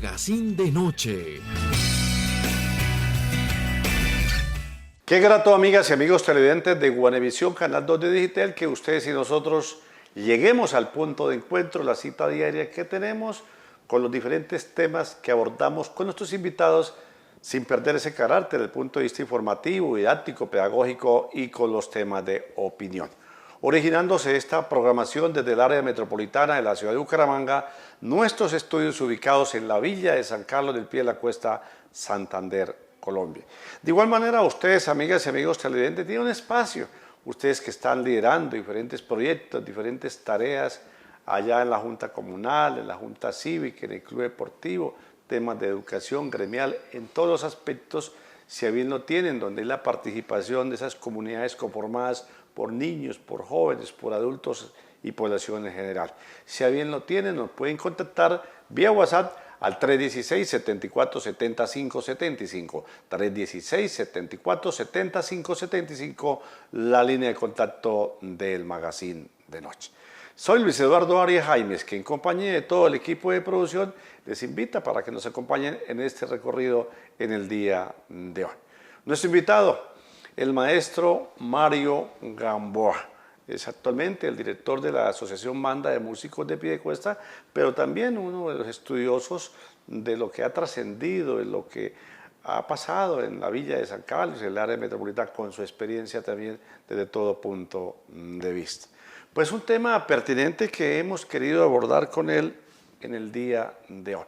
Magazine de Noche. Qué grato, amigas y amigos televidentes de Guanevisión, Canal 2 de Digital, que ustedes y nosotros lleguemos al punto de encuentro, la cita diaria que tenemos con los diferentes temas que abordamos con nuestros invitados, sin perder ese carácter desde el punto de vista informativo, didáctico, pedagógico y con los temas de opinión. Originándose esta programación desde el área metropolitana de la ciudad de Bucaramanga, nuestros estudios ubicados en la villa de San Carlos del Pie de la Cuesta, Santander, Colombia. De igual manera, ustedes, amigas y amigos televidentes, tienen un espacio. Ustedes que están liderando diferentes proyectos, diferentes tareas allá en la Junta Comunal, en la Junta Cívica, en el Club Deportivo, temas de educación gremial, en todos los aspectos, si a bien lo tienen, donde hay la participación de esas comunidades conformadas por niños, por jóvenes, por adultos y población en general. Si a bien lo tienen, nos pueden contactar vía WhatsApp al 316-74-75-75, 316-74-75-75, la línea de contacto del Magazine de Noche. Soy Luis Eduardo Arias Jaimes, que en compañía de todo el equipo de producción les invita para que nos acompañen en este recorrido en el día de hoy. Nuestro invitado, el maestro Mario Gamboa, es actualmente el director de la Asociación Banda de Músicos de Piedecuesta, pero también uno de los estudiosos de lo que ha trascendido, de lo que ha pasado en la villa de San Carlos, en el área metropolitana, con su experiencia también desde todo punto de vista. Pues un tema pertinente que hemos querido abordar con él en el día de hoy.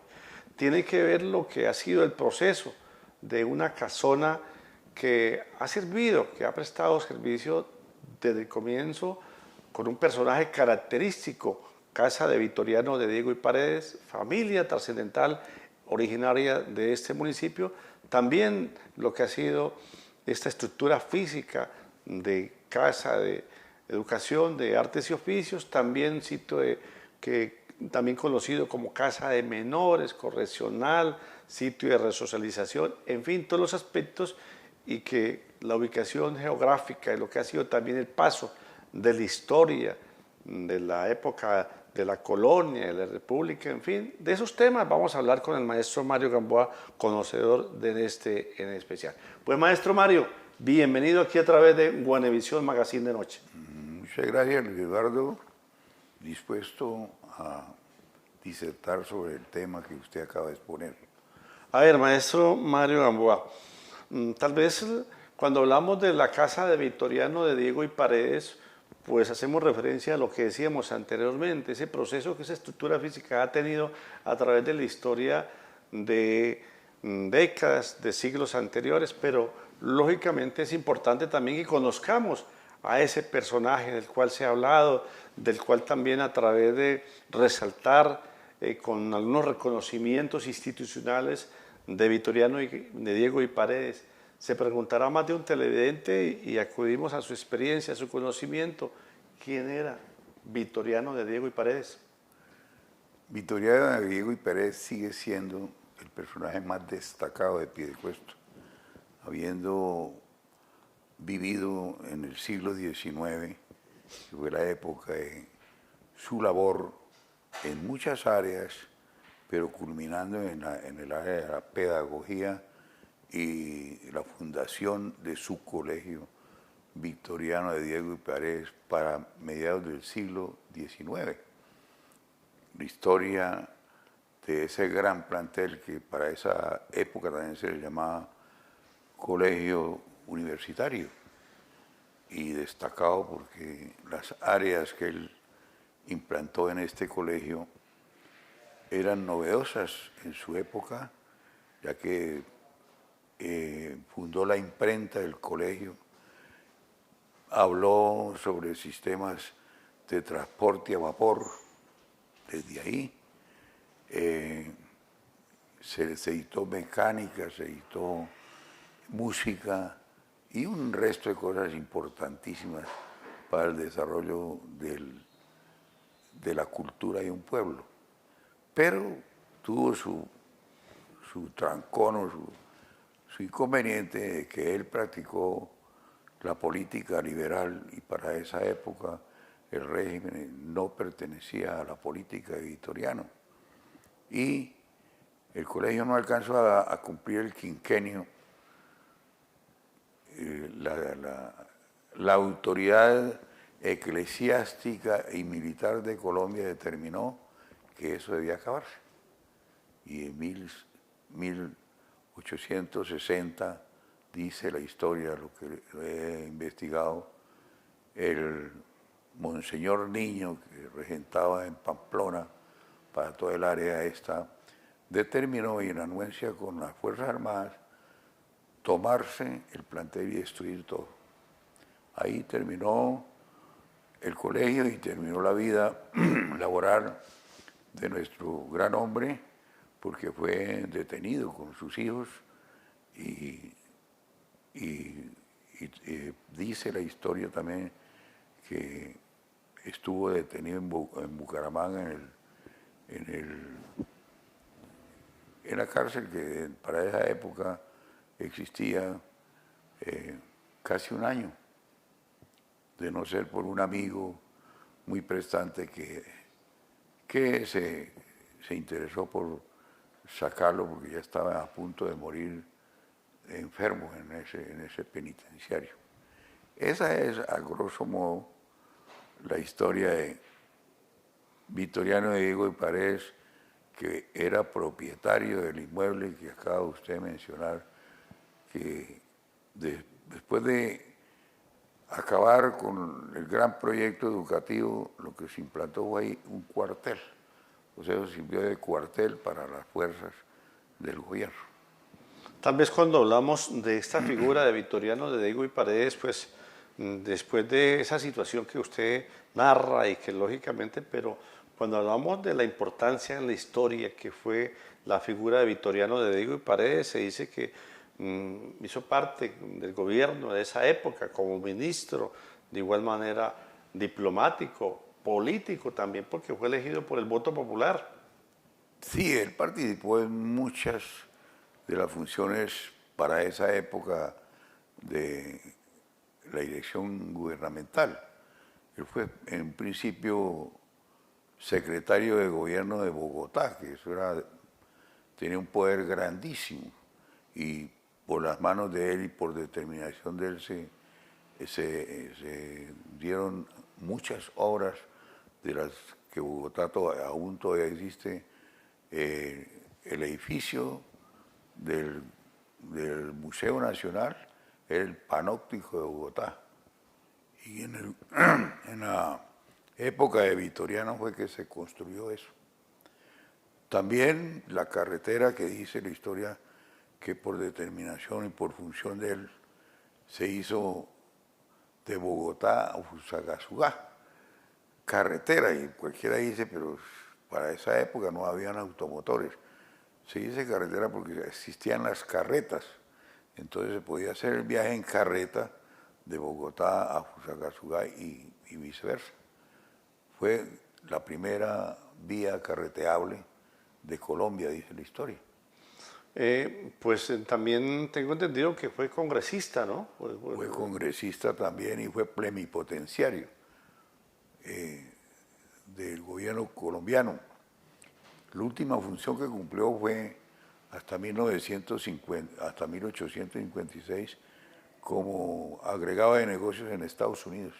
Tiene que ver lo que ha sido el proceso de una casona que ha servido, que ha prestado servicio desde el comienzo con un personaje característico, casa de Vitoriano de Diego y Paredes, familia trascendental originaria de este municipio, también lo que ha sido esta estructura física de casa de educación, de artes y oficios, también sitio también conocido como casa de menores, correccional, sitio de resocialización, en fin, todos los aspectos, y que la ubicación geográfica de lo que ha sido también el paso de la historia, de la época de la colonia, de la república, en fin, de esos temas vamos a hablar con el maestro Mario Gamboa, conocedor de este en especial. Pues maestro Mario, bienvenido aquí a través de Guanevisión Magazine de Noche. Muchas gracias, Luis Eduardo, dispuesto a disertar sobre el tema que usted acaba de exponer. A ver, maestro Mario Gamboa, tal vez cuando hablamos de la casa de Vitoriano de Diego y Paredes, pues hacemos referencia a lo que decíamos anteriormente, ese proceso que esa estructura física ha tenido a través de la historia de décadas, de siglos anteriores, pero lógicamente es importante también que conozcamos a ese personaje del cual se ha hablado, del cual también a través de resaltar con algunos reconocimientos institucionales de Vitoriano de Diego y Paredes, se preguntará más de un televidente y acudimos a su experiencia, a su conocimiento. ¿Quién era Vitoriano de Diego y Paredes? Vitoriano de Diego y Paredes sigue siendo el personaje más destacado de Piedecuesta, habiendo vivido en el siglo XIX, que fue la época de su labor en muchas áreas, pero culminando en el área de la pedagogía y la fundación de su colegio Vitoriano de Diego y Paredes para mediados del siglo XIX. La historia de ese gran plantel que para esa época también se le llamaba colegio universitario, y destacado porque las áreas que él implantó en este colegio eran novedosas en su época, ya que fundó la imprenta del colegio, habló sobre sistemas de transporte a vapor, desde ahí se editó mecánica, se editó música y un resto de cosas importantísimas para el desarrollo de la cultura de un pueblo. Pero tuvo su trancón o su inconveniente de que él practicó la política liberal y para esa época el régimen no pertenecía a la política de Vitoriano. Y El colegio no alcanzó a cumplir el quinquenio. La autoridad eclesiástica y militar de Colombia determinó que eso debía acabarse. Y en 1860, dice la historia, lo que he investigado, el Monseñor Niño, que regentaba en Pamplona para toda el área esta, determinó, y en anuencia con las Fuerzas Armadas, tomarse el plantel y destruir todo. Ahí terminó el colegio y terminó la vida laboral de nuestro gran hombre, porque fue detenido con sus hijos y dice la historia también que estuvo detenido en Bucaramanga, en la cárcel que para esa época existía, casi un año, de no ser por un amigo muy prestante que se interesó por sacarlo porque ya estaba a punto de morir enfermo en ese penitenciario. Esa es, a grosso modo, la historia de Victoriano de Diego y Paredes, que era propietario del inmueble que acaba usted de mencionar, que después de acabar con el gran proyecto educativo, lo que se implantó fue ahí un cuartel. O sea, sirvió de cuartel para las fuerzas del gobierno. Tal vez cuando hablamos de esta figura de Victoriano de Diego y Paredes, pues después de esa situación que usted narra y que lógicamente, pero cuando hablamos de la importancia en la historia que fue la figura de Victoriano de Diego y Paredes, se dice que hizo parte del gobierno de esa época como ministro, de igual manera diplomático, político también, porque fue elegido por el voto popular. Sí, él participó en muchas de las funciones para esa época de la dirección gubernamental. Él fue en principio secretario de gobierno de Bogotá, que eso tenía un poder grandísimo, y por las manos de él y por determinación de él se dieron muchas obras de las que Bogotá aún todavía existe. El edificio del Museo Nacional era el Panóptico de Bogotá. Y en la época de Victoriano fue que se construyó eso. También la carretera que dice la historia que por determinación y por función de él se hizo de Bogotá a Fusagasugá. Carretera, y cualquiera dice, pero para esa época no habían automotores. Se dice carretera porque existían las carretas, entonces se podía hacer el viaje en carreta de Bogotá a Fusagasugá y viceversa. Fue la primera vía carreteable de Colombia, dice la historia. También tengo entendido que fue congresista, ¿no? Fue congresista también y fue plenipotenciario del gobierno colombiano. La última función que cumplió fue hasta 1856 como agregado de negocios en Estados Unidos.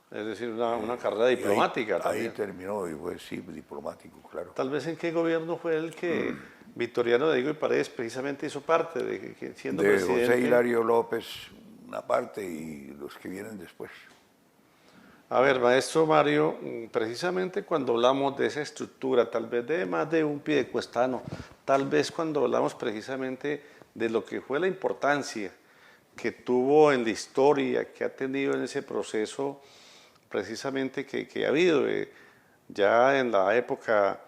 Es decir, una carrera diplomática también. Ahí terminó y fue, sí, diplomático, claro. Tal vez en qué gobierno fue el que Victoriano de Diego y Paredes precisamente hizo parte de que siendo de presidente. José Hilario López, una parte, y los que vienen después. A ver, maestro Mario, precisamente cuando hablamos de esa estructura, tal vez de más de un piedecuestano, tal vez cuando hablamos precisamente de lo que fue la importancia que tuvo en la historia, que ha tenido en ese proceso precisamente que ha habido ya en la época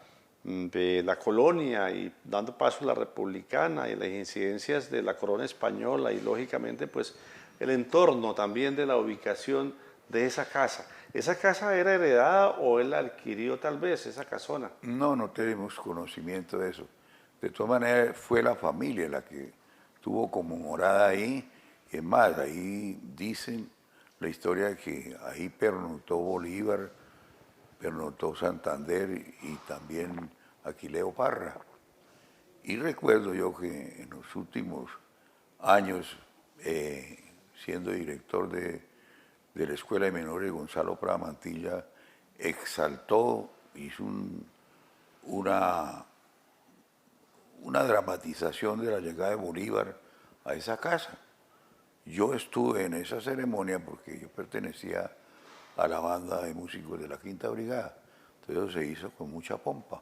de la colonia y dando paso a la republicana y las incidencias de la corona española y lógicamente pues el entorno también de la ubicación de esa casa. ¿Esa casa era heredada o él la adquirió tal vez, esa casona? No tenemos conocimiento de eso. De todas maneras fue la familia la que tuvo como morada ahí. Es más, ahí dicen la historia que ahí pernoctó Bolívar, pernoctó Santander y también Aquileo Parra. Y recuerdo yo que en los últimos años, siendo director de la Escuela de Menores, Gonzalo Prada Mantilla exaltó, hizo una dramatización de la llegada de Bolívar a esa casa. Yo estuve en esa ceremonia porque yo pertenecía a la banda de músicos de la Quinta Brigada. Entonces se hizo con mucha pompa.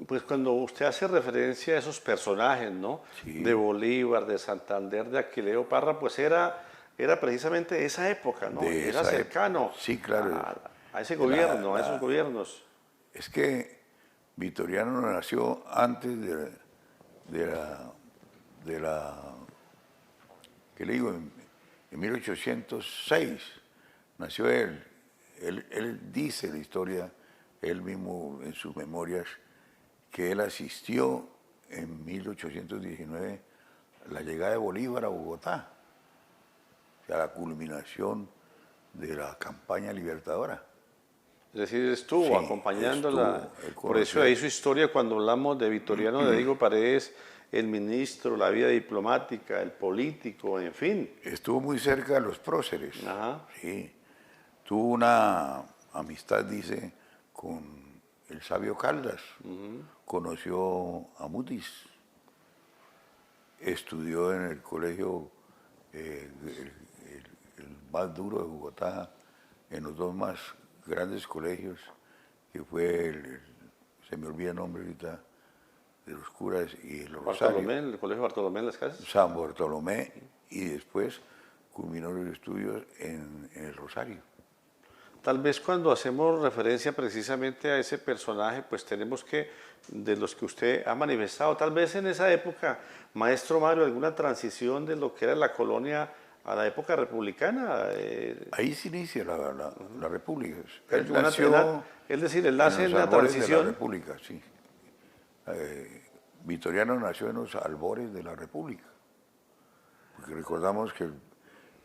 Pues cuando usted hace referencia a esos personajes, ¿no? Sí. De Bolívar, de Santander, de Aquileo Parra, pues era precisamente esa época, ¿no? De Era esa cercano sí, claro. a ese gobierno, a esos gobiernos. Es que Vitoriano nació antes de la ¿qué le digo? En 1806 nació él. Él dice la historia, él mismo en sus memorias, que él asistió en 1819 a la llegada de Bolívar a Bogotá, o sea, la culminación de la campaña libertadora. Es decir, estuvo Sí, acompañándola. él Por eso conoció- ahí su historia, cuando hablamos de Vitoriano de Diego Paredes, el ministro, la vida diplomática, el político, en fin. Estuvo muy cerca de los próceres. Ajá. Sí. Tuvo una amistad, dice, con el sabio Caldas. Conoció a Mutis. Estudió en el colegio, el más duro de Bogotá, en los dos más grandes colegios, que fue se me olvida el nombre ahorita, de los curas y el Rosario. Bartolomé, el colegio Bartolomé en las Casas. San Bartolomé, y después culminó los estudios en el Rosario. Tal vez cuando hacemos referencia precisamente a ese personaje, pues tenemos que, de los que usted ha manifestado, tal vez en esa época, maestro Mario, alguna transición de lo que era la colonia a la época republicana. Ahí se inicia la República. Él Una- nació es decir, él nace en los la albores de la transición. República, sí. Vitoriano nació en los albores de la República. Porque recordamos que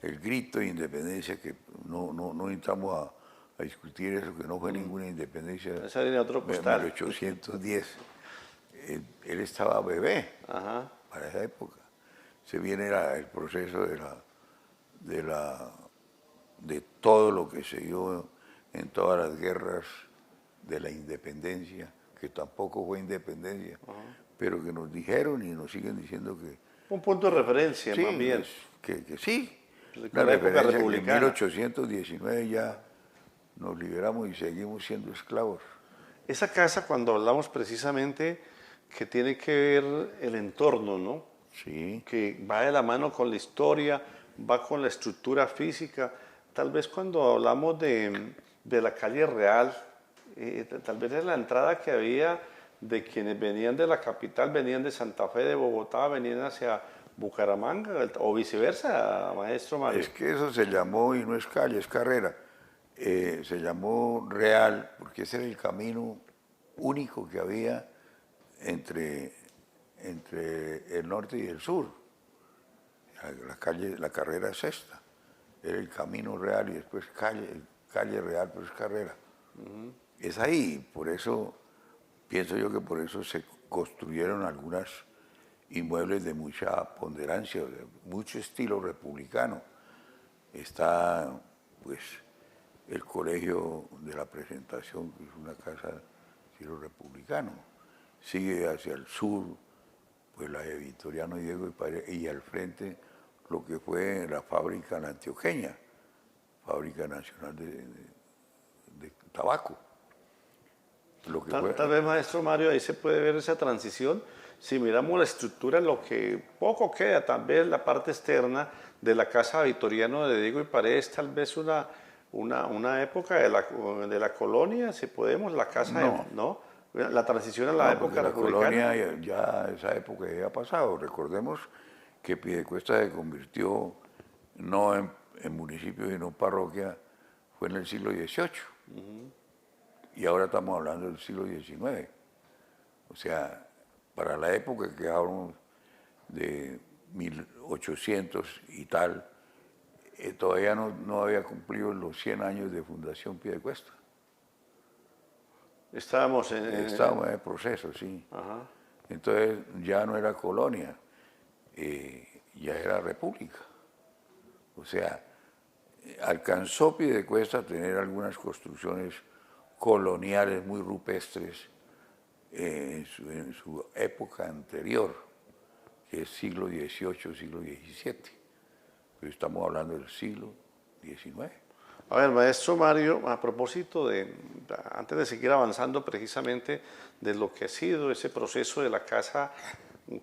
el grito de independencia, que no entramos a discutir eso, que no fue ninguna independencia Esa línea de otro de costal. 1810. Él estaba bebé Ajá. para esa época. Se viene el proceso de todo lo que se dio en todas las guerras de la independencia, que tampoco fue independencia, pero que nos dijeron y nos siguen diciendo que Un punto de referencia, sí, más bien. que sí. Con La la época referencia que en republicana. 1819 ya nos liberamos y seguimos siendo esclavos. Esa casa, cuando hablamos precisamente que tiene que ver el entorno, ¿no? Sí. Que va de la mano con la historia, va con la estructura física. Tal vez cuando hablamos de la calle Real, tal vez es la entrada que había de quienes venían de la capital, venían de Santa Fe, de Bogotá, venían hacia Bucaramanga, o viceversa, maestro Mario. Es que eso se llamó, y no es calle, es carrera, se llamó Real, porque ese era el camino único que había entre el norte y el sur. La carrera es esta, era el camino real y después calle real, pero es carrera. Es ahí, por eso, pienso yo que por eso se construyeron algunas inmuebles de mucha ponderancia, de mucho estilo republicano. Está, pues, el Colegio de la Presentación, que es una casa de estilo republicano. Sigue hacia el sur, pues la de Vitoriano Diego y al frente lo que fue la fábrica La Antioqueña, Fábrica Nacional de Tabaco. Tal vez, maestro Mario, ahí se puede ver esa transición. Si miramos la estructura, lo que poco queda, tal vez la parte externa de la casa Vitoriano de Diego y Paredes, tal vez una época de la colonia, si podemos, la casa, ¿no? La transición a la época la republicana. colonia ya esa época ya ha pasado. Recordemos que Piedecuesta se convirtió no en municipio sino en parroquia, fue en el siglo XVIII. Y ahora estamos hablando del siglo XIX. O sea, para la época que hablamos de 1800 y tal, todavía no había cumplido los 100 años de fundación Piedecuesta. Estábamos Estábamos en el proceso, sí. Ajá. Entonces ya no era colonia, ya era república. O sea, alcanzó Piedecuesta a tener algunas construcciones coloniales muy rupestres en su época anterior, que es siglo XVIII, siglo XVII. Pero estamos hablando del siglo XIX. A ver, maestro Mario, a propósito antes de seguir avanzando precisamente de lo que ha sido ese proceso de la casa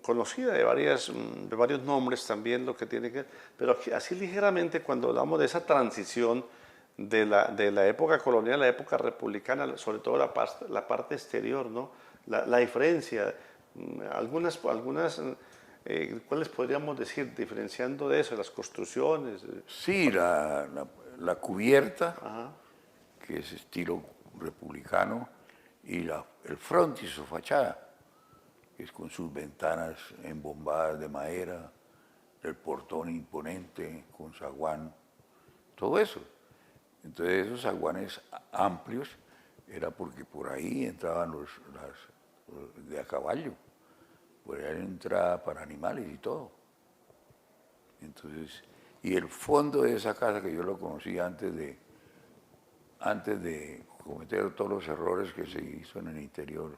conocida de varios nombres también, lo que tiene que, pero así ligeramente cuando hablamos de esa transición de la época colonial a la época republicana, sobre todo la parte exterior, ¿no? La diferencia, ¿cuáles podríamos decir, diferenciando de eso, las construcciones? Sí, la cubierta, Ajá. que es estilo republicano, y el frontis o fachada, que es con sus ventanas embombadas de madera, el portón imponente con zaguán, todo eso. Entonces esos zaguanes amplios era porque por ahí entraban los de a caballo, por ahí entraba para animales y todo. Entonces, y el fondo de esa casa, que yo lo conocí antes de cometer todos los errores que se hizo en el interior,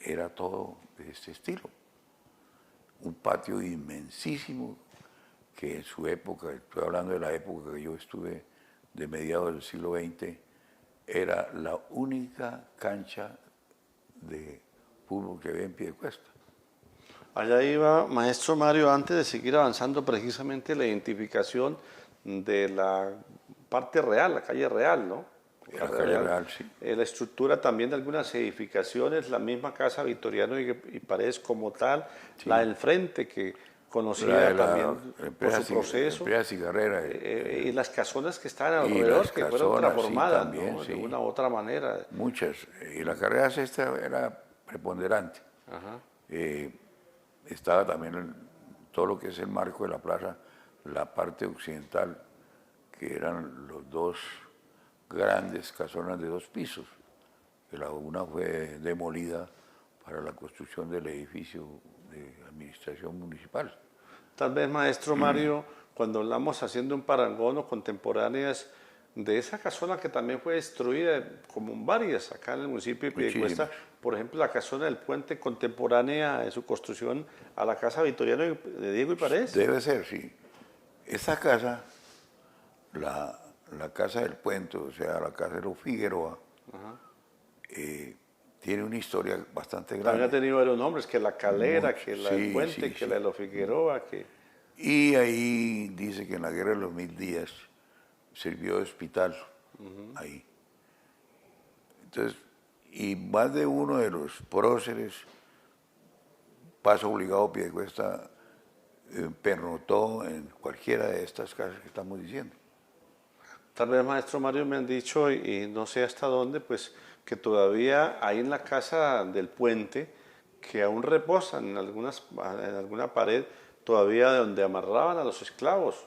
era todo de este estilo. Un patio inmensísimo que en su época, estoy hablando de la época que yo estuve de mediados del siglo XX, era la única cancha de fútbol que había en Piedecuesta. Allá iba, maestro Mario, antes de seguir avanzando precisamente la identificación de la parte real, la calle real, ¿no? La calle Real, sí. La estructura también de algunas edificaciones, la misma casa Victoriano y Paredes como tal, Sí. la del frente que conocida también por su proceso, empresa cigarrera. y las casonas que estaban Y alrededor las que fueron casonas, sí, transformadas, también, ¿no? sí. De una u otra manera. Muchas. Y la carrera sexta era preponderante. Ajá. Estaba también todo lo que es el marco de la plaza, la parte occidental, que eran los dos grandes casonas de 2 pisos, que la una fue demolida para la construcción del edificio de administración municipal. Tal vez, maestro Mario, cuando hablamos haciendo un parangón o contemporáneas de esa casona que también fue destruida, como varias acá en el municipio de Piedecuesta, Muchísimas. por ejemplo, la casona del puente contemporánea en su construcción a la casa Victoriano de Diego y Paredes. Debe ser, sí. Esa casa, la casa del puente, o sea, la casa de los Figueroa, tiene una historia bastante También ha grande. tenido varios nombres, que la Calera, Mucho, que la del sí, puente, sí, que sí. la de los Figueroa, que... Y ahí dice que en la guerra de los 1000 días sirvió de hospital, ahí. Entonces, y más de uno de los próceres, paso obligado Piedecuesta, pernotó en cualquiera de estas casas que estamos diciendo. Tal vez, maestro Mario, me han dicho, y no sé hasta dónde, pues que todavía hay en la casa del puente, que aún reposan en alguna pared, todavía de donde amarraban a los esclavos.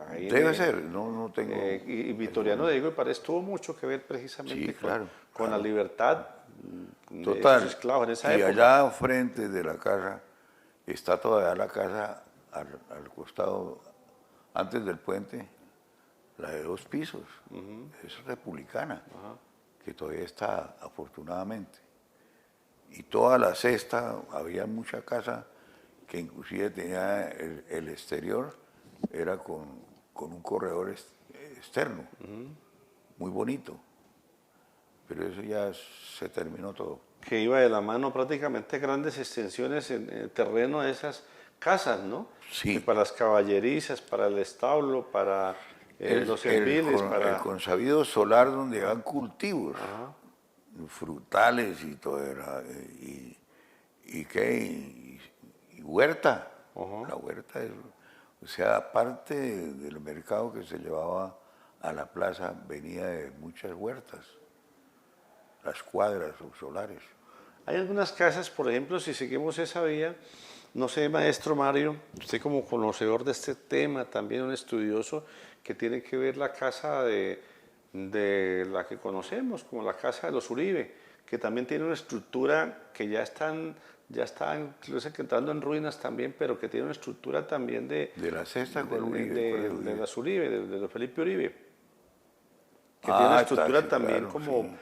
Ahí Debe ser, no tengo... y Victoriano de Diego y Paredes tuvo mucho que ver precisamente Sí, claro, con la claro. libertad de Total. esos esclavos en esa Y época. allá frente de la casa está todavía la casa al costado, antes del puente, la de 2 pisos. Es republicana, que todavía está, afortunadamente. Y toda la cesta, había mucha casa que inclusive tenía el exterior, era con un corredor externo, muy bonito. Pero eso ya se terminó todo. Que iba de la mano prácticamente grandes extensiones en el terreno de esas casas, ¿no? Sí. Y para las caballerizas, para el establo, para los serviles, el consabido solar donde van cultivos, frutales y todo era, y huerta. La huerta es, o sea, aparte del mercado que se llevaba a la plaza, venía de muchas huertas, las cuadras o solares. Hay algunas casas, por ejemplo, si seguimos esa vía, no sé, maestro Mario, usted como conocedor de este tema, también un estudioso, que tiene que ver la casa de la que conocemos, como la casa de los Uribe, que también tiene una estructura que ya están incluso que entrando en ruinas también, pero que tiene una estructura también De la sexta con Uribe. de las Uribe, de los Felipe Uribe, que tiene una Ah, estructura sí, también claro, sí.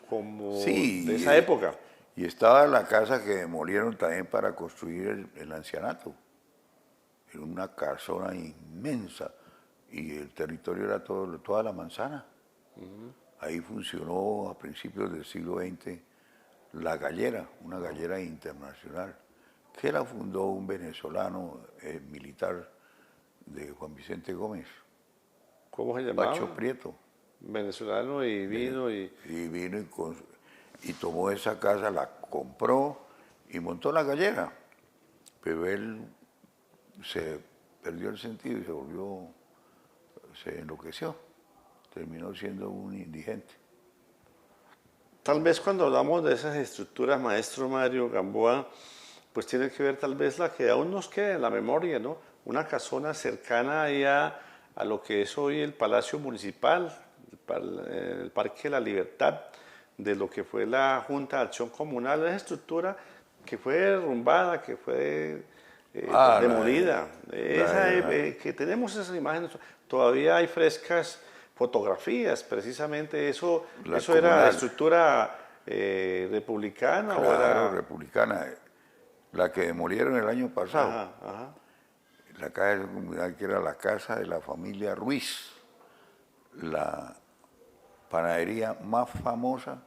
como Sí, de esa época. y estaba la casa que demolieron también para construir el ancianato. Era una casona inmensa y el territorio era toda la manzana. Ahí funcionó a principios del siglo XX la gallera, una gallera internacional, que la fundó un venezolano militar de Juan Vicente Gómez, ¿Cómo se Pacho llamaba? Prieto. Venezolano y vino Y vino y tomó esa casa, la compró y montó la gallera. Pero él se perdió el sentido y se enloqueció. Terminó siendo un indigente. tal vez cuando hablamos de esas estructuras, maestro Mario Gamboa, pues tiene que ver tal vez la que aún nos queda en la memoria, ¿no? Una casona cercana ahí a lo que es hoy el Palacio Municipal, el Parque de la Libertad, de lo que fue la Junta de Acción Comunal, esa estructura que fue derrumbada, que fue Ah, demolida. la- Que tenemos esas imágenes, todavía hay frescas fotografías, precisamente la eso era comunal. estructura republicana o Claro, era... republicana, la que demolieron el año pasado. Ajá, ajá. La casa de comunidad que era la casa de la familia Ruiz, la panadería más famosa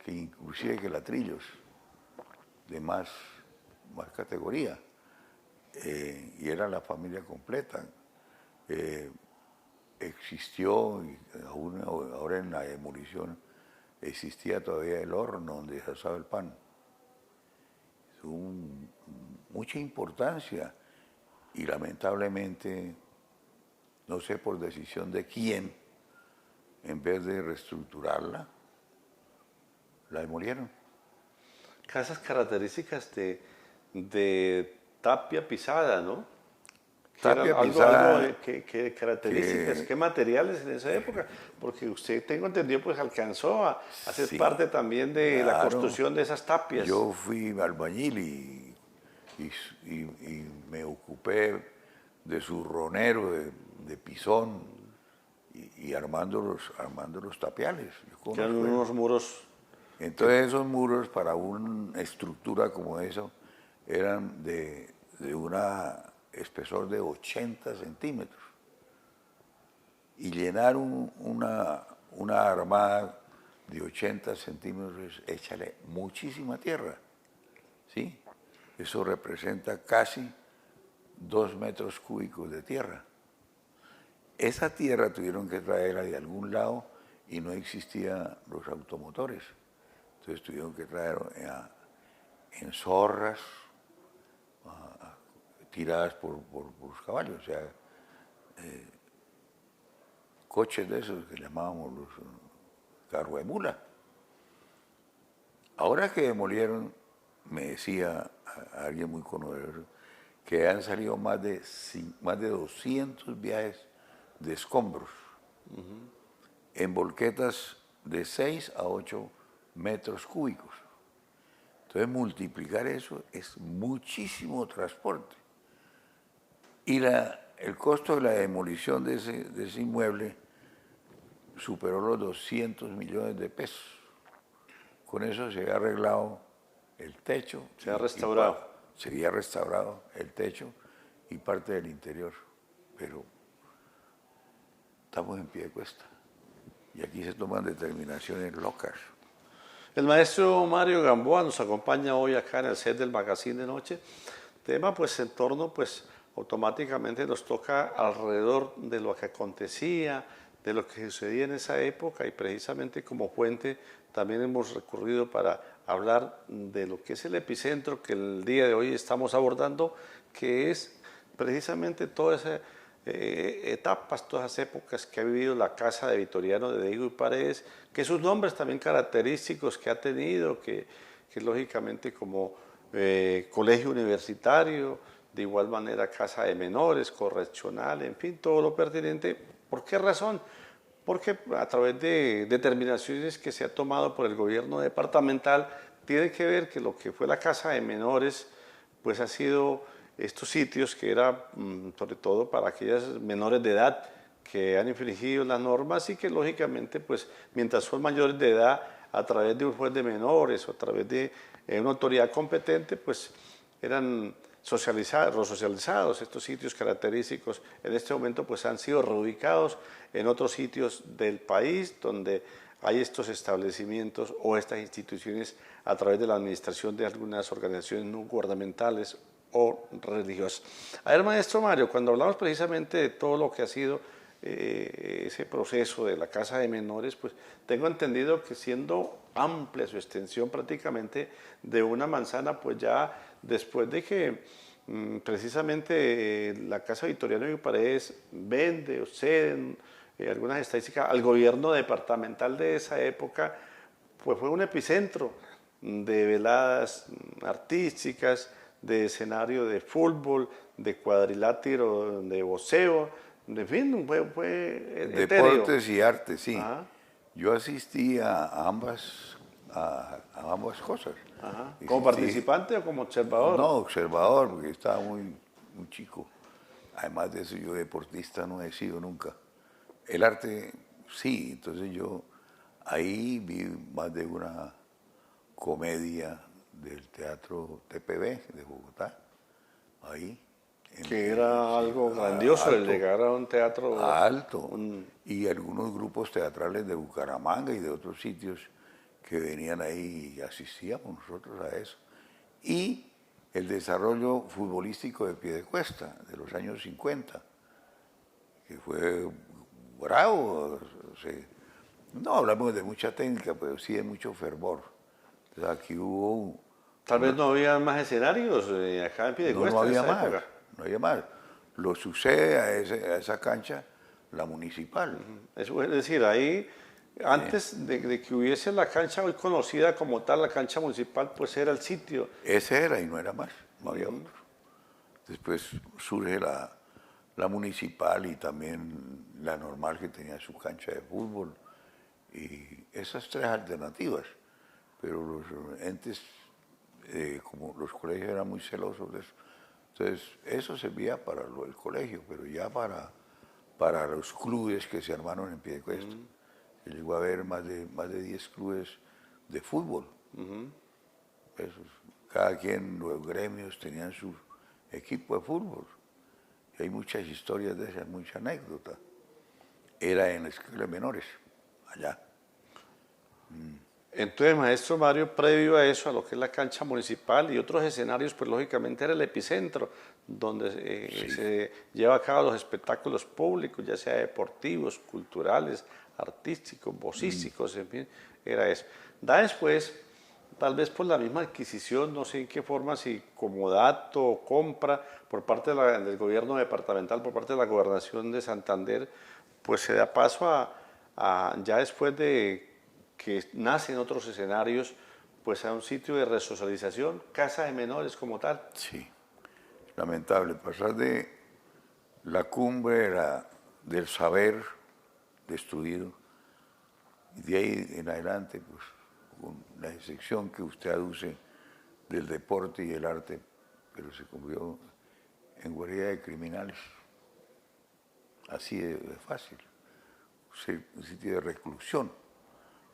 que inclusive que Latrillos, de más categoría. Y era la familia completa. Existió, y ahora en la demolición, existía todavía el horno donde se asaba el pan. Tuvo mucha importancia y lamentablemente, no sé por decisión de quién, en vez de reestructurarla, la demolieron. Casas características de tapia pisada, ¿no? Que era Tapia algo pisada, que características, que qué materiales en esa época, porque usted, tengo entendido, pues alcanzó a ser sí, parte también de la claro. construcción de esas tapias. Yo fui albañil y me ocupé de zurronero, de pisón y armando los tapiales. Yo Que eran conozco eso. unos muros. Entonces esos muros para una estructura como eso eran de una espesor de 80 centímetros. Y llenar una armada de 80 centímetros, échale muchísima tierra. ¿Sí? Eso representa casi 2 metros cúbicos de tierra. Esa tierra tuvieron que traerla de algún lado y no existían los automotores. Entonces tuvieron que traerla en zorras tiradas por los caballos, o sea, coches de esos que llamábamos los carro de mula. Ahora que demolieron, me decía alguien muy conocido, que han salido más de 200 viajes de escombros en volquetas de 6 a 8 metros cúbicos. Entonces multiplicar eso es muchísimo transporte. Y el costo de la demolición de ese inmueble superó los 200 millones de pesos. Con eso se había arreglado el techo. Se ha restaurado. Se había restaurado el techo y parte del interior. Pero estamos en pie de cuesta. Y aquí se toman determinaciones locas. El maestro Mario Gamboa nos acompaña hoy acá en el set del Magazine de Noche. Tema pues en torno pues automáticamente nos toca alrededor de lo que acontecía, de lo que sucedía en esa época y precisamente como fuente también hemos recurrido para hablar de lo que es el epicentro que el día de hoy estamos abordando, que es precisamente todas esas etapas, todas esas épocas que ha vivido la casa de Vitoriano de Diego y Paredes, que sus nombres también característicos que ha tenido, que lógicamente como colegio universitario, de igual manera casa de menores, correccional, en fin, todo lo pertinente. ¿Por qué razón? porque a través de determinaciones que se ha tomado por el gobierno departamental, tiene que ver que lo que fue la casa de menores, pues ha sido estos sitios que era sobre todo para aquellas menores de edad que han infringido las normas y que lógicamente, pues mientras son mayores de edad, a través de un juez de menores o a través de una autoridad competente, pues eran resocializados estos sitios característicos. En este momento pues han sido reubicados en otros sitios del país donde hay estos establecimientos o estas instituciones a través de la administración de algunas organizaciones no gubernamentales o religiosas. A ver, maestro Mario, cuando hablamos precisamente de todo lo que ha sido ese proceso de la casa de menores, pues tengo entendido que siendo amplia su extensión prácticamente de una manzana, pues ya después de que precisamente la Casa Victoriano de Paredes vende o ceden algunas estadísticas al gobierno departamental de esa época, pues fue un epicentro de veladas artísticas, de escenario de fútbol, de cuadrilátero, de boxeo, en fin, fue etéreo. Deportes y arte, sí. Ajá. Yo asistí a ambas cosas. Ajá. Asistí- ¿Como participante o como observador? No, observador, porque estaba muy chico. Además de eso, yo deportista no he sido nunca. El arte, sí. Entonces yo ahí vi más de una comedia del Teatro TPB de Bogotá. Ahí. Que era algo grandioso el alto. llegar a un teatro. Alto. Y algunos grupos teatrales de Bucaramanga y de otros sitios que venían ahí y asistíamos nosotros a eso. Y el desarrollo futbolístico de Piedecuesta de los años 50, que fue bravo. No hablamos de mucha técnica, pero sí de mucho fervor. Entonces aquí hubo... Tal vez no había más escenarios acá en Piedecuesta No en había esa más, época. no había más. Lo sucede a esa cancha la municipal. Es decir, ahí, antes de que hubiese la cancha hoy conocida como tal, la cancha municipal, pues era el sitio. Ese era y no era más, no había otro. Después surge la municipal y también la normal que tenía su cancha de fútbol. Y esas tres alternativas. Pero los entes, como los colegios eran muy celosos de eso, entonces eso servía para el colegio, pero ya para los clubes que se armaron en Piedecuesta. Llegó a haber más de 10 clubes de fútbol. Cada quien, los gremios tenían su equipo de fútbol. Y hay muchas historias de esas, muchas anécdotas. Era en la escuela de menores, allá. Entonces, maestro Mario, previo a eso, a lo que es la cancha municipal y otros escenarios, pues lógicamente era el epicentro donde se lleva a cabo los espectáculos públicos, ya sea deportivos, culturales, artísticos, vocísticos, en fin, era eso. Da después, tal vez por la misma adquisición, no sé en qué forma, si como dato o compra por parte del gobierno departamental, por parte de la gobernación de Santander, pues se da paso ya después de que nacen otros escenarios, pues a un sitio de resocialización, casa de menores como tal. Sí, lamentable. Pasar de la cumbre del saber destruido, y de ahí en adelante, pues, con la excepción que usted aduce del deporte y el arte, pero se convirtió en guarida de criminales. Así de fácil. Un sitio de reclusión,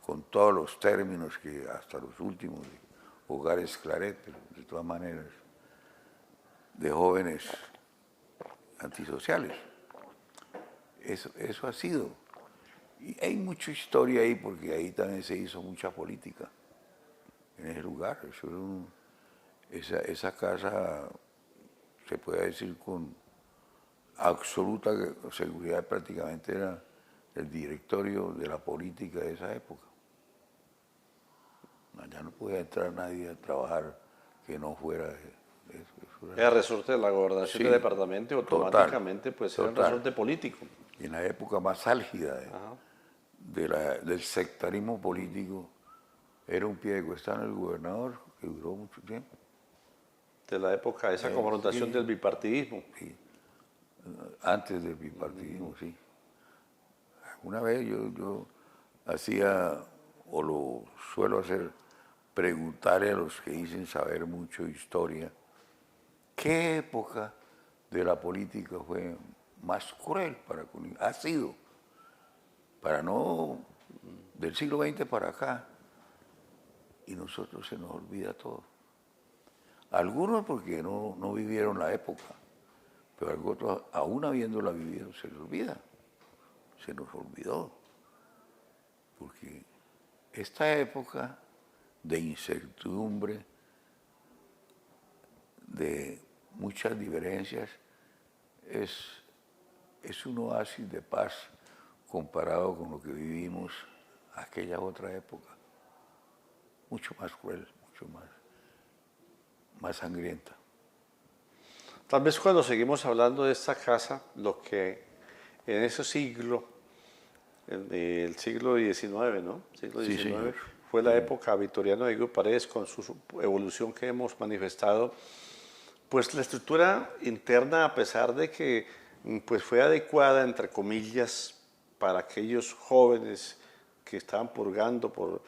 con todos los términos que hasta los últimos, de hogares Claret, pero de todas maneras, de jóvenes antisociales. Eso ha sido. Y hay mucha historia ahí, porque ahí también se hizo mucha política, en ese lugar. Esa casa, se puede decir con absoluta seguridad, prácticamente era el directorio de la política de esa época. Allá no podía entrar nadie a trabajar que no fuera eso. Era resorte de la gobernación Sí, del departamento y automáticamente pues era un total. resorte político. Y en la época más álgida del sectarismo político, era un piedecuestano el gobernador que duró mucho tiempo. De la época de esa confrontación sí. del bipartidismo. Sí. Antes del bipartidismo, sí. Una vez yo hacía, o lo suelo hacer, preguntarle a los que dicen saber mucho de historia, ¿qué época de la política fue más cruel para con ha sido, para no del siglo XX para acá? Y nosotros se nos olvida todo. Algunos porque no vivieron la época, pero algunos, aún habiéndola vivido, se les olvida. Se nos olvidó. Porque esta época de incertidumbre, de muchas diferencias, es un oasis de paz comparado con lo que vivimos aquella otra época. Mucho más cruel, mucho más sangrienta. Tal vez cuando seguimos hablando de esta casa, lo que en ese siglo, el siglo XIX, ¿no? Siglo Sí, XIX, señor. fue la época victoriana de Hugo Paredes con su evolución que hemos manifestado. Pues la estructura interna, a pesar de que pues fue adecuada, entre comillas, para aquellos jóvenes que estaban purgando por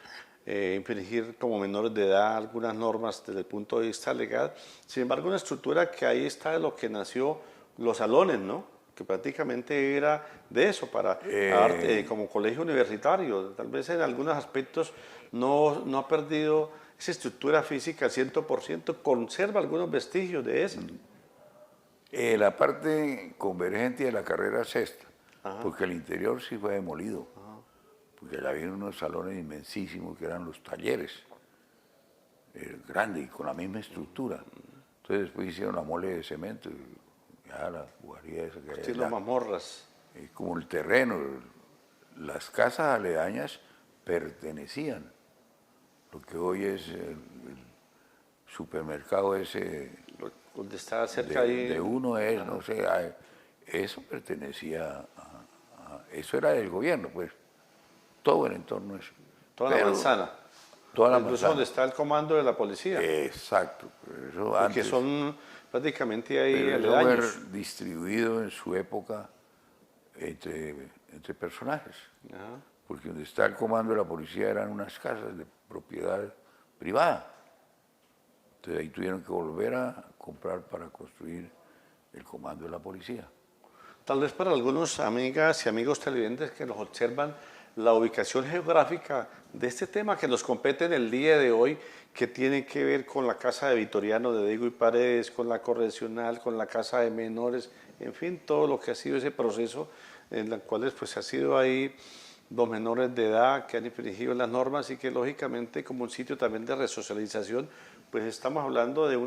infringir como menores de edad algunas normas desde el punto de vista legal. Sin embargo, una estructura que ahí está de lo que nació los salones, ¿no? Que prácticamente era de eso, para arte, como colegio universitario. Tal vez en algunos aspectos no ha perdido esa estructura física al 100%, conserva algunos vestigios de esa. La parte convergente de la carrera sexta, Ajá. porque el interior sí fue demolido, porque ya había unos salones inmensísimos que eran los talleres, grandes y con la misma estructura. Entonces después hicieron la mole de cemento, ya la buharía esa que hay Estilo allá. mazmorras. Como el terreno, las casas aledañas pertenecían. Lo que hoy es el supermercado ese Donde estaba cerca ahí. de uno es, no sé, eso pertenecía eso era del gobierno, pues, todo el entorno es. Toda la manzana. Toda la Incluso manzana. donde está el comando de la policía. Exacto, pero eso Porque antes, son prácticamente ahí pero eso aledaños. fue distribuido en su época entre personajes. Ajá. Porque donde está el comando de la policía eran unas casas de propiedad privada. Entonces ahí tuvieron que volver a comprar para construir el comando de la policía. Tal vez para algunos amigas y amigos televidentes que nos observan, la ubicación geográfica de este tema que nos compete en el día de hoy, que tiene que ver con la casa de Vitoriano de Diego y Paredes, con la correccional, con la casa de menores, en fin, todo lo que ha sido ese proceso en el cual pues ha sido ahí los menores de edad que han infringido las normas y que lógicamente como un sitio también de resocialización, pues estamos hablando de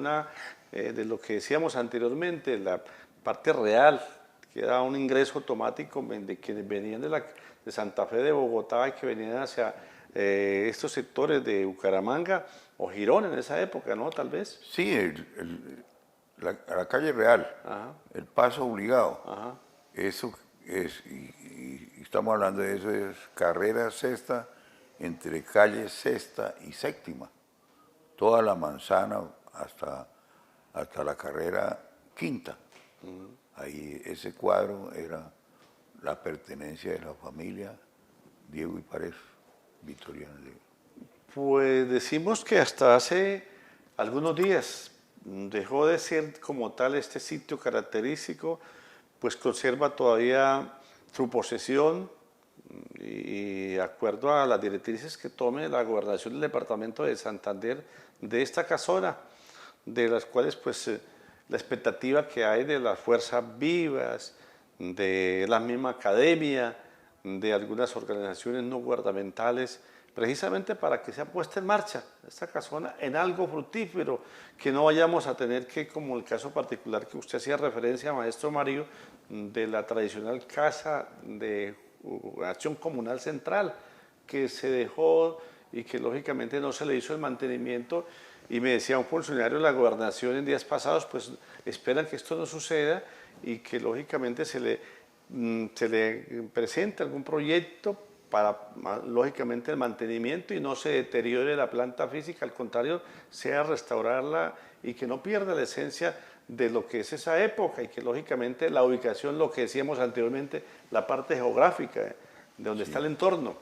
de lo que decíamos anteriormente, la parte real, que era un ingreso automático de quienes venían de Santa Fe de Bogotá y que venían hacia estos sectores de Bucaramanga o Girón en esa época, ¿no? Tal vez. Sí, la calle real, Ajá. el paso obligado, Ajá. eso es, y estamos hablando de eso, es carrera sexta entre calle sexta y séptima, toda la manzana hasta la carrera quinta. Ahí ese cuadro era la pertenencia de la familia Diego y Paredes, Vitoriano Diego. Pues decimos que hasta hace algunos días dejó de ser como tal este sitio característico, pues conserva todavía su posesión y de acuerdo a las directrices que tome la gobernación del departamento de Santander de esta casona, de las cuales pues la expectativa que hay de las fuerzas vivas, de la misma academia, de algunas organizaciones no gubernamentales, precisamente para que sea puesta en marcha esta casona en algo fructífero, que no vayamos a tener que, como el caso particular que usted hacía referencia, maestro Mario, de la tradicional casa de acción comunal central, que se dejó y que lógicamente no se le hizo el mantenimiento. Y me decía un funcionario de la gobernación en días pasados, pues esperan que esto no suceda y que lógicamente se le presente algún proyecto para, lógicamente, el mantenimiento y no se deteriore la planta física, al contrario, sea restaurarla y que no pierda la esencia de lo que es esa época y que, lógicamente, la ubicación, lo que decíamos anteriormente, la parte geográfica, de donde está el entorno.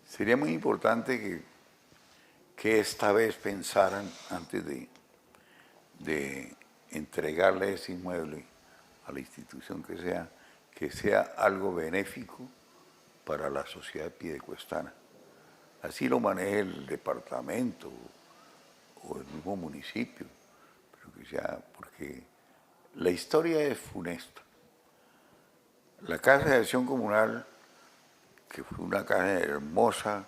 Sería muy importante que esta vez pensaran antes de entregarle ese inmueble a la institución que sea algo benéfico para la sociedad piedecuestana. Así lo maneje el departamento o el mismo municipio, pero que sea, porque la historia es funesta. La Casa de Acción Comunal, que fue una casa hermosa,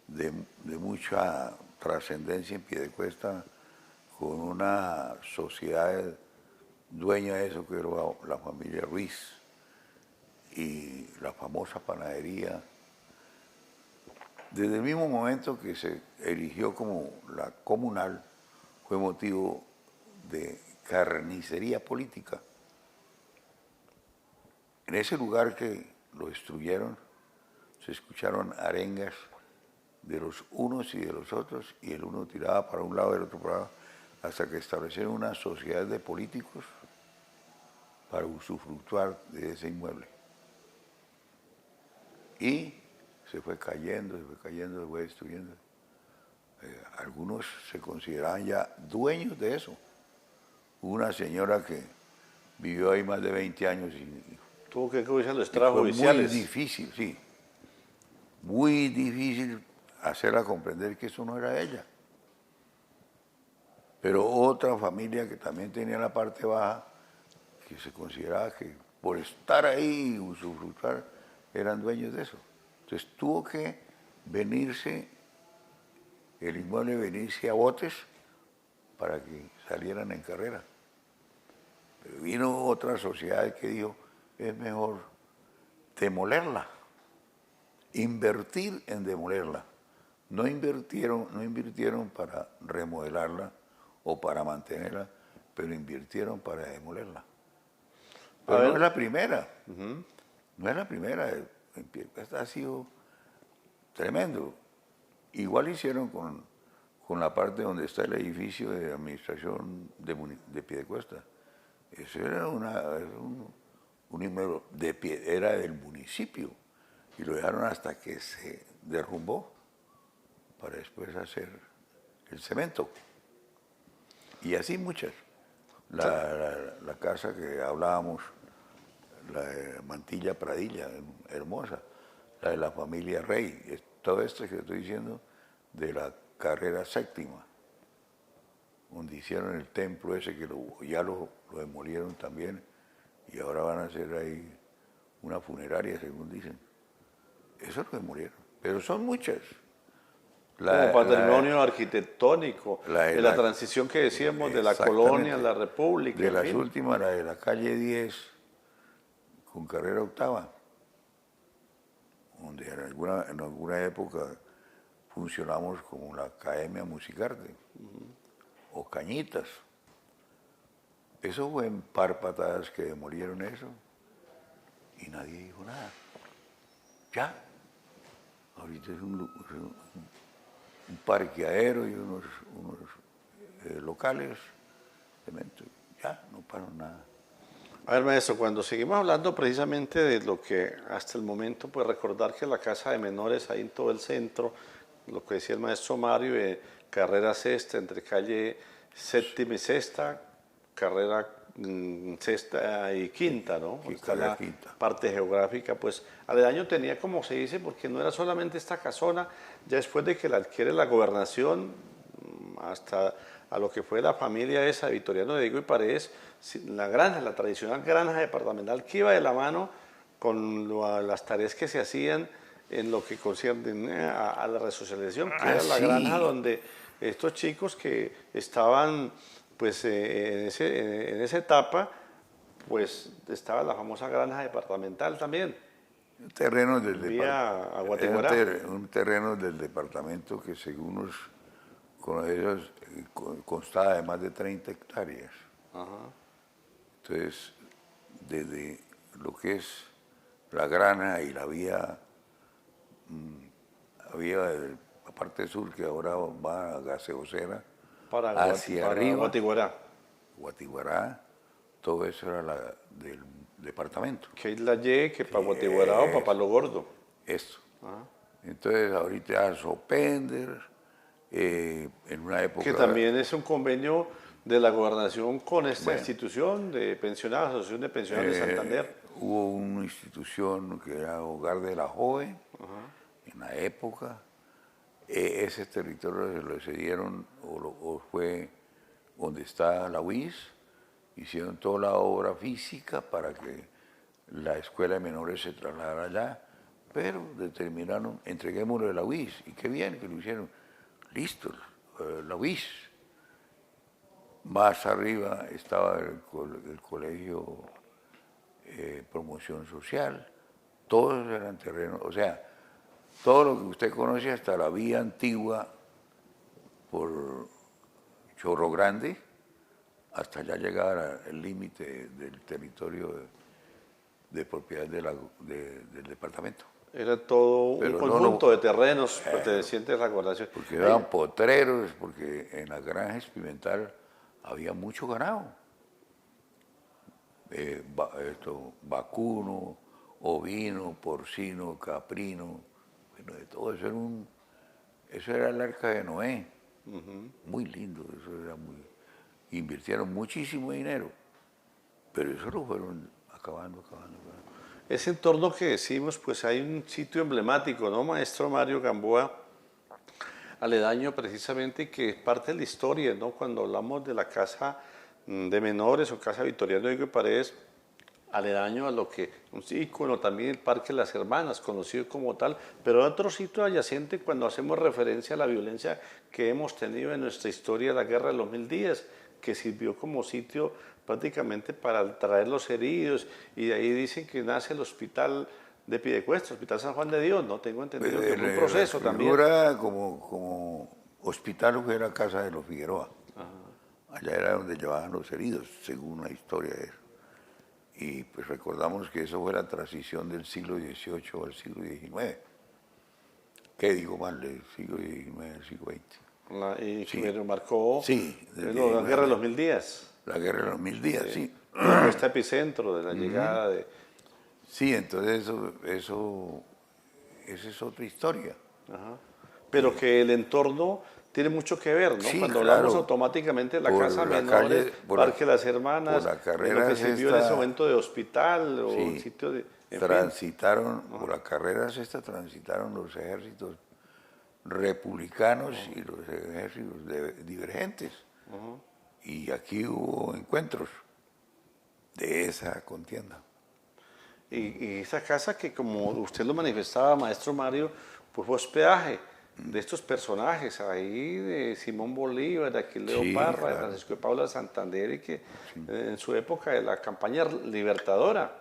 de mucha trascendencia en Piedecuesta, con una sociedad dueña de eso, que era la familia Ruiz, y la famosa panadería. Desde el mismo momento que se erigió como la comunal, fue motivo de carnicería política. En ese lugar que lo destruyeron, se escucharon arengas de los unos y de los otros, y el uno tiraba para un lado y el otro para otro, hasta que establecieron una sociedad de políticos para usufructuar de ese inmueble. Y se fue cayendo, se fue destruyendo. Algunos se consideraban ya dueños de eso. Hubo una señora que vivió ahí más de 20 años y Tuvo que cruzar los fue extrajudiciales. muy difícil, sí. Muy difícil hacerla comprender que eso no era ella. Pero otra familia que también tenía la parte baja, que se consideraba que por estar ahí y usufructuar, eran dueños de eso. Entonces tuvo que venirse, el inmueble venirse a botes para que salieran en carrera. Pero vino otra sociedad que dijo, es mejor demolerla, invertir en demolerla. No invirtieron para remodelarla o para mantenerla, pero invirtieron para demolerla. Pero no es la primera, no es la primera. Esta ha sido tremendo. Igual hicieron con la parte donde está el edificio de administración de Piedecuesta. Eso era un inmueble era del municipio y lo dejaron hasta que se derrumbó para después hacer el cemento. Y así muchas. La casa que hablábamos, la de Mantilla Pradilla, hermosa, la de la familia Rey, todo esto que estoy diciendo de la carrera séptima, donde hicieron el templo ese que ya lo demolieron también y ahora van a hacer ahí una funeraria, según dicen. Eso lo demolieron, pero son muchas. Como patrimonio arquitectónico, de la transición que decíamos de la colonia a la república. De las últimas, la de la calle 10, con carrera octava, donde en alguna época funcionamos como la Academia Musicarte, o Cañitas. Eso fue en párpatas que demolieron eso y nadie dijo nada. Ya, ahorita es un parqueadero y unos locales, ya, no pasó nada. A ver, maestro, cuando seguimos hablando precisamente de lo que hasta el momento, pues recordar que la casa de menores ahí en todo el centro, lo que decía el maestro Mario, carrera sexta, entre calle séptima y sexta, carrera sexta y quinta, ¿no? Está la quinta parte geográfica, pues aledaño tenía, como se dice, porque no era solamente esta casona, ya después de que la adquiere la gobernación, hasta a lo que fue la familia esa, Vitoriano de Diego y Paredes, la granja, la tradicional granja departamental que iba de la mano con las tareas que se hacían en lo que concierne a la resocialización, que era la granja donde estos chicos que estaban pues en esa etapa, pues estaba la famosa granja departamental también. Un terreno del departamento que según los conocidos constaba de más de 30 hectáreas. Ajá. Entonces, desde lo que es la granja y la vía de la parte sur que ahora va a Gaseosera, hacia arriba, Guatiguará, todo eso era del departamento. Que Isla Y, que para Guatiguará o para Palo Gordo. esto. Ajá. Entonces ahorita Sopender, en una época... Que también es un convenio de la gobernación con esta Bueno. institución de pensionados, Asociación de Pensionados de Santander. Hubo una institución que era Hogar de la Joven, en la época. Ese territorio se lo cedieron o fue donde está la UIS. Hicieron toda la obra física para que la escuela de menores se trasladara allá, pero determinaron, entreguémoslo de la UIS. Y qué bien que lo hicieron. Listo, la UIS. Más arriba estaba el colegio Promoción Social. Todos eran terrenos, o sea, todo lo que usted conoce hasta la vía antigua por Chorro Grande, hasta ya llegar al límite del territorio de propiedad del departamento. Era todo Pero un conjunto de terrenos pertenecientes a la gobernación. Porque eran potreros, porque en las granjas Pimental había mucho ganado. Vacuno, ovino, porcino, caprino, bueno, de todo eso eso era el arca de Noé. Muy lindo, eso era muy... Invirtieron muchísimo dinero, pero eso lo fueron acabando. Ese entorno que decimos, pues hay un sitio emblemático, ¿no, maestro Mario Gamboa? Aledaño precisamente, que es parte de la historia, ¿no? Cuando hablamos de la casa de menores o casa Victoriano Diego y Paredes, aledaño a lo que, un ícono también el Parque de las Hermanas, conocido como tal, pero otro sitio adyacente cuando hacemos referencia a la violencia que hemos tenido en nuestra historia, la Guerra de los 1000 días, que sirvió como sitio prácticamente para traer los heridos, y de ahí dicen que nace el hospital de Piedecuesta, Hospital San Juan de Dios, ¿no? Tengo entendido que fue un proceso también. Era como hospital que era casa de los Figueroa. Allá era donde llevaban los heridos, según la historia de eso. Y pues recordamos que eso fue la transición del siglo XVIII al siglo XIX. ¿Qué digo mal? Del siglo XIX al siglo XX. Y Sí. que marcó Sí, la Guerra de los 1000 días. La Guerra de los 1000 días, sí. Este epicentro de la llegada de... Sí, entonces esa es otra historia. Ajá. Pero que el entorno tiene mucho que ver, ¿no? Sí, Cuando claro. hablamos automáticamente de la Por casa la menores, calle, por Parque la- Las Hermanas, por la de carrera lo que es sirvió en esta- ese momento de hospital o Sí, sitio de... en fin. transitaron, por la carrera esta transitaron los ejércitos republicanos y los ejércitos divergentes. Y aquí hubo encuentros de esa contienda. Y esa casa que, como usted lo manifestaba, maestro Mario, pues fue hospedaje de estos personajes ahí, de Simón Bolívar, de Aquileo Sí, Parra, de claro. Francisco de Paula Santander, y que en su época de la campaña libertadora,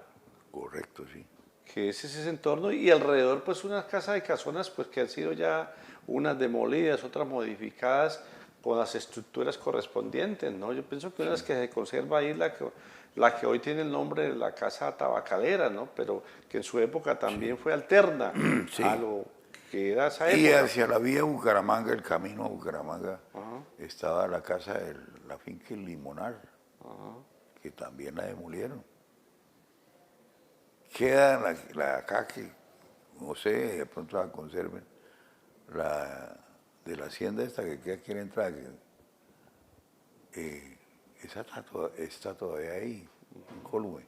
Correcto, sí. que es ese entorno, y alrededor pues una casa de casonas pues que han sido ya unas demolidas, otras modificadas con las estructuras correspondientes, ¿no? Yo pienso que una de las que se conserva ahí es la que hoy tiene el nombre de la casa tabacalera, ¿no? Pero que en su época también fue alterna Sí. a lo que era esa Y época. hacia la vía Bucaramanga, el camino a Bucaramanga, estaba la casa de la finca El Limonar, que también la demolieron. Queda acá que, no sé, de pronto la conserven, de la hacienda esta que queda aquí en la entrada, esa está todavía ahí, en Colue.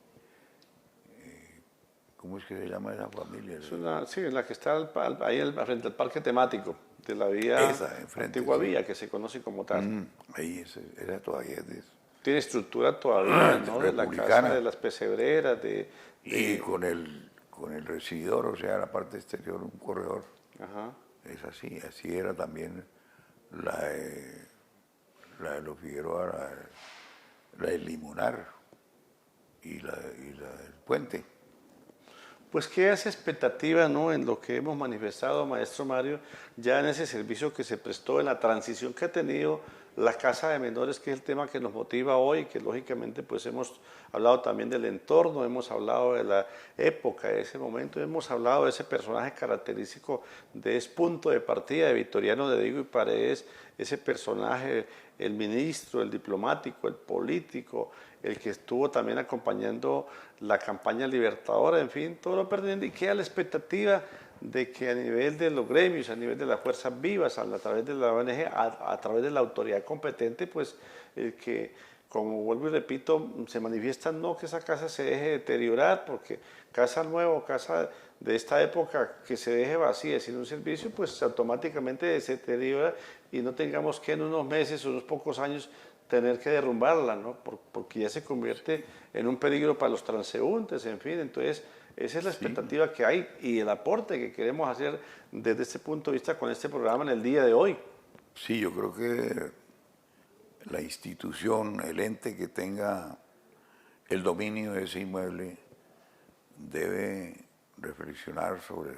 ¿Cómo es que se llama esa familia? Sí, la que está ahí frente al parque temático de la vía, Esa, enfrente, antigua sí. vía, que se conoce como tal. Ahí, esa todavía es de eso. Tiene estructura todavía, ¿no? De la casa Republicana. de las pesebreras, Y con el recibidor, o sea, la parte exterior, un corredor. Ajá. Es así era también la de los Figueroa, la del Limonar y la del Puente. Pues qué hace expectativa, ¿no? En lo que hemos manifestado, maestro Mario, ya en ese servicio que se prestó, en la transición que ha tenido la casa de menores, que es el tema que nos motiva hoy, que lógicamente pues hemos hablado también del entorno, hemos hablado de la época, de ese momento, hemos hablado de ese personaje característico de ese punto de partida de Victoriano de Diego y Paredes, ese personaje, el ministro, el diplomático, el político, el que estuvo también acompañando la campaña libertadora, en fin, todo lo pertinente, y queda la expectativa de que a nivel de los gremios, a nivel de las fuerzas vivas, a través de la ONG, a través de la autoridad competente, pues que, como vuelvo y repito, se manifiesta no que esa casa se deje deteriorar, porque casa nueva, casa de esta época que se deje vacía sin un servicio, pues automáticamente se deteriora y no tengamos que en unos meses o unos pocos años tener que derrumbarla, ¿no? Porque ya se convierte en un peligro para los transeúntes, en fin, entonces esa es la expectativa que hay y el aporte que queremos hacer desde este punto de vista con este programa en el día de hoy. Sí, yo creo que la institución, el ente que tenga el dominio de ese inmueble debe reflexionar sobre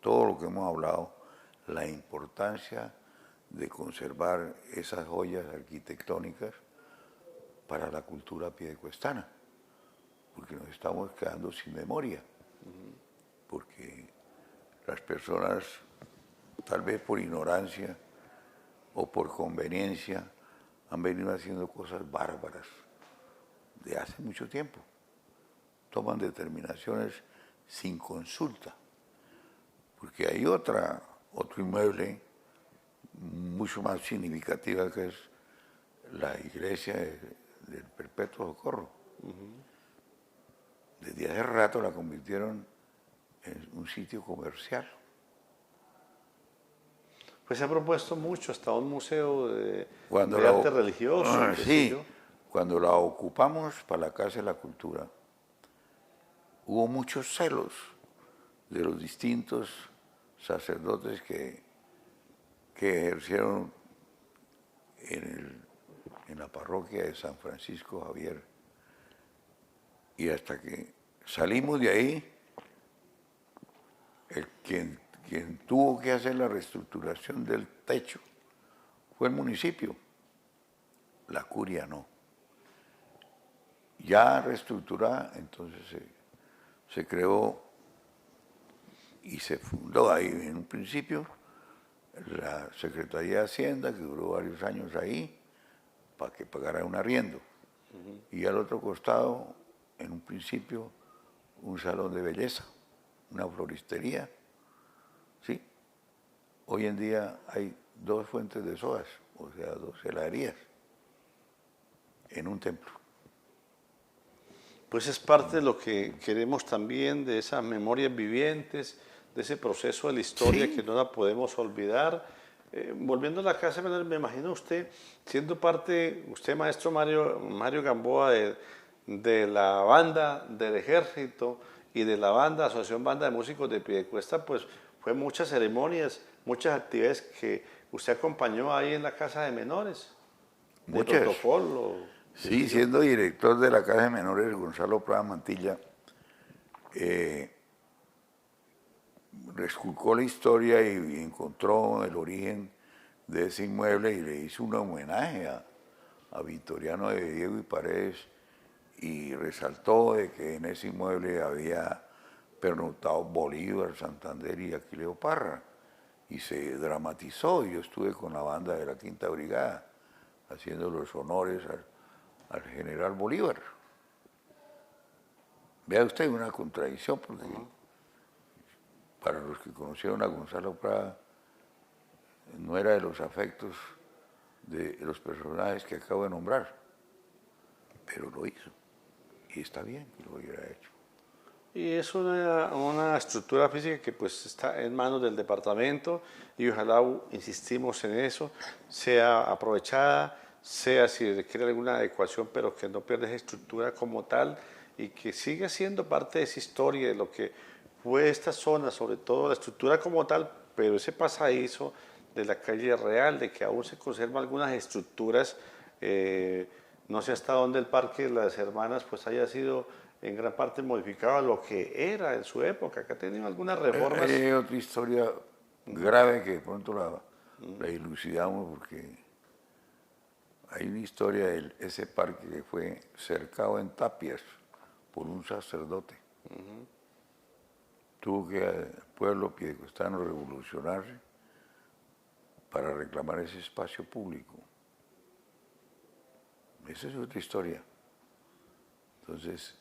todo lo que hemos hablado, la importancia de conservar esas joyas arquitectónicas para la cultura piedecuestana, porque nos estamos quedando sin memoria, porque las personas, tal vez por ignorancia o por conveniencia, han venido haciendo cosas bárbaras de hace mucho tiempo. Toman determinaciones sin consulta, porque hay otro inmueble mucho más significativa que es la iglesia del Perpetuo Socorro. Desde hace rato la convirtieron en un sitio comercial. Pues se ha propuesto mucho, hasta un museo de Cuando arte religioso. qué sé sí, yo. cuando la ocupamos para la Casa de la Cultura, hubo muchos celos de los distintos sacerdotes que ejercieron en la parroquia de San Francisco Javier. Y hasta que salimos de ahí, quien tuvo que hacer la reestructuración del techo fue el municipio, la curia no. Ya reestructurada, entonces se creó y se fundó ahí en un principio la Secretaría de Hacienda, que duró varios años ahí, para que pagara un arriendo. Y al otro costado, en un principio, un salón de belleza, una floristería. ¿Sí? Hoy en día hay 2 fuentes de sodas, o sea, 2 heladerías, en un templo. Pues es parte de lo que queremos también, de esas memorias vivientes, de ese proceso de la historia Sí. que no la podemos olvidar. Volviendo a la casa, me imagino usted siendo parte, usted maestro Mario Gamboa, de la banda del ejército y de la banda, Asociación Banda de Músicos de Piedecuesta, pues fue muchas ceremonias, muchas actividades que usted acompañó ahí en la casa de menores, de Muchas. protocolo. qué sé Sí, yo. siendo director de la Casa de Menores Gonzalo Prada Mantilla, reesculcó la historia y encontró el origen de ese inmueble y le hizo un homenaje a Victoriano de Diego y Paredes y resaltó de que en ese inmueble había pernoctado Bolívar, Santander y Aquileo Parra y se dramatizó. Yo estuve con la banda de la Quinta Brigada haciendo los honores al general Bolívar. Vea usted una contradicción, porque para los que conocieron a Gonzalo Prada, no era de los afectos de los personajes que acabo de nombrar, pero lo hizo. Y está bien que lo hubiera hecho. Y es una estructura física que pues está en manos del departamento y ojalá, insistimos en eso, sea aprovechada, sea si requiere alguna adecuación, pero que no pierda esa estructura como tal y que siga siendo parte de esa historia, de lo que fue esta zona, sobre todo la estructura como tal, pero ese pasadizo de la calle Real, de que aún se conservan algunas estructuras, no sé hasta dónde el Parque de las Hermanas pues haya sido en gran parte modificado a lo que era en su época, que ha tenido algunas reformas. Hay otra historia grave que de pronto la dilucidamos, porque hay una historia de ese parque que fue cercado en tapias por un sacerdote. Tuvo que el pueblo piedecuestano revolucionarse para reclamar ese espacio público. Esa es otra historia. Entonces,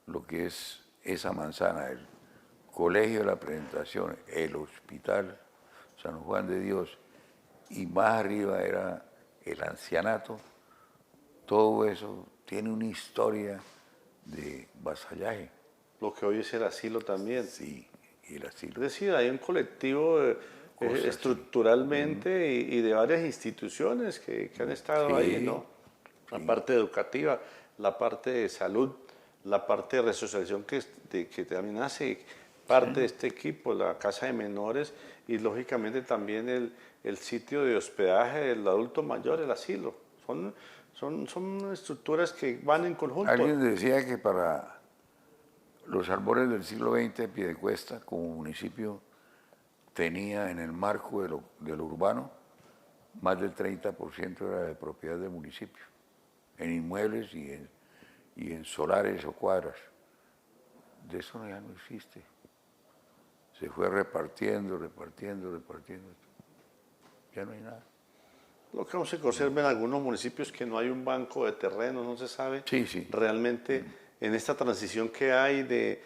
lo que es esa manzana, el Colegio de la Presentación, el Hospital San Juan de Dios, y más arriba era el ancianato. Todo eso tiene una historia de vasallaje. Lo que hoy es el asilo también. Sí, y el asilo. Es decir, hay un colectivo Cosas, estructuralmente y de varias instituciones que han estado Sí, ahí, ¿no? La parte educativa, la parte de salud, la parte de resocialización que también hace parte de este equipo, la casa de menores y lógicamente también el sitio de hospedaje del adulto mayor, el asilo. Son estructuras que van en conjunto. Alguien decía que para los albores del siglo XX, Piedecuesta, como municipio, tenía en el marco de lo urbano, más del 30% era de propiedad del municipio, en inmuebles y en solares o cuadras. De eso ya no existe. Se fue repartiendo. Ya no hay nada. Lo que no se conserva en algunos municipios que no hay un banco de terreno, no se sabe Sí. realmente en esta transición que hay de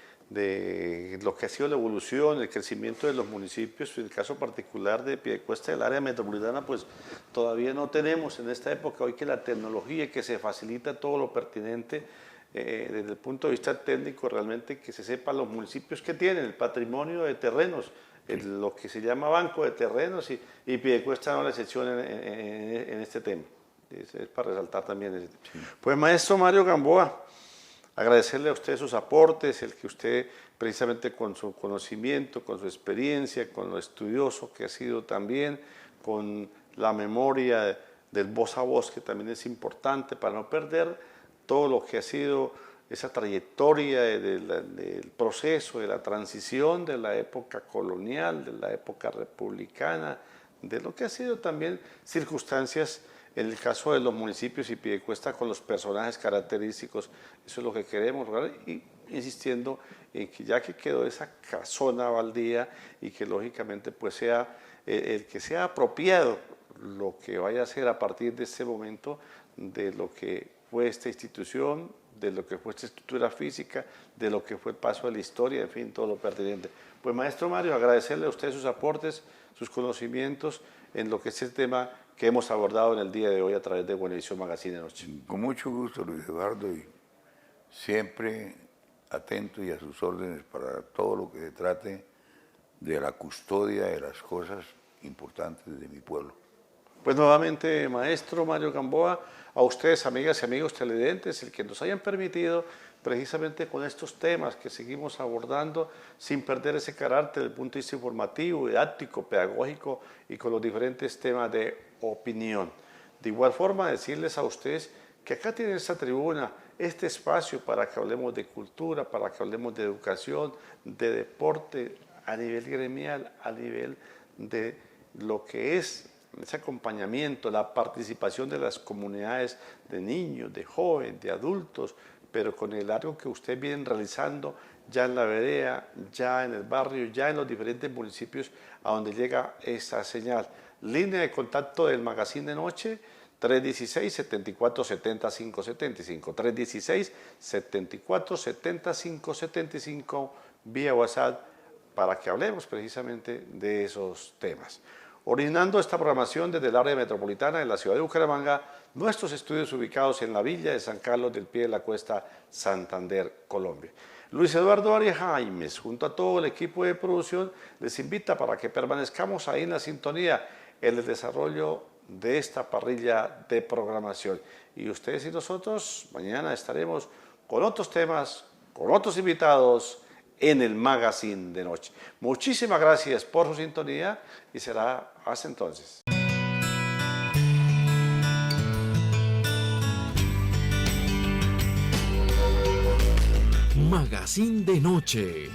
lo que ha sido la evolución, el crecimiento de los municipios, en el caso particular de Piedecuesta del área metropolitana, pues todavía no tenemos en esta época hoy que la tecnología y que se facilita todo lo pertinente desde el punto de vista técnico, realmente que se sepa los municipios que tienen el patrimonio de terrenos, lo que se llama banco de terrenos y Piedecuesta no es la excepción en este tema. Es para resaltar también ese tema. Pues maestro Mario Gamboa, agradecerle a usted sus aportes, el que usted precisamente con su conocimiento, con su experiencia, con lo estudioso que ha sido también, con la memoria del voz a voz que también es importante para no perder todo lo que ha sido esa trayectoria del proceso, de la transición de la época colonial, de la época republicana, de lo que ha sido también circunstancias en el caso de los municipios y Piedecuesta con los personajes característicos. Eso es lo que queremos lograr y insistiendo en que ya que quedó esa casona baldía y que lógicamente pues sea el que sea apropiado lo que vaya a ser a partir de este momento de lo que fue esta institución, de lo que fue esta estructura física, de lo que fue el paso de la historia, en fin, todo lo pertinente. Pues maestro Mario, agradecerle a usted sus aportes, sus conocimientos en lo que es el tema que hemos abordado en el día de hoy a través de Buenavisión Magazine de Noche. Con mucho gusto, Luis Eduardo, y siempre atento y a sus órdenes para todo lo que se trate de la custodia de las cosas importantes de mi pueblo. Pues nuevamente, maestro Mario Gamboa, a ustedes, amigas y amigos televidentes, el que nos hayan permitido precisamente con estos temas que seguimos abordando sin perder ese carácter desde el punto de vista informativo, didáctico, pedagógico y con los diferentes temas de opinión. De igual forma, decirles a ustedes que acá tienen esta tribuna, este espacio para que hablemos de cultura, para que hablemos de educación, de deporte, a nivel gremial, a nivel de lo que es ese acompañamiento, la participación de las comunidades de niños, de jóvenes, de adultos, pero con el algo que ustedes vienen realizando ya en la vereda, ya en el barrio, ya en los diferentes municipios a donde llega esa señal. Línea de contacto del Magazine de Noche, 316-7470-575, 316-7470-575 vía WhatsApp para que hablemos precisamente de esos temas. Originando esta programación desde el área metropolitana de la ciudad de Bucaramanga, nuestros estudios ubicados en la villa de San Carlos del Pie de la Cuesta, Santander, Colombia. Luis Eduardo Arias Jaimes, junto a todo el equipo de producción, les invita para que permanezcamos ahí en la sintonía en el desarrollo de esta parrilla de programación. Y ustedes y nosotros mañana estaremos con otros temas, con otros invitados, en el Magazine de Noche. Muchísimas gracias por su sintonía y será hasta entonces. Magazine de Noche.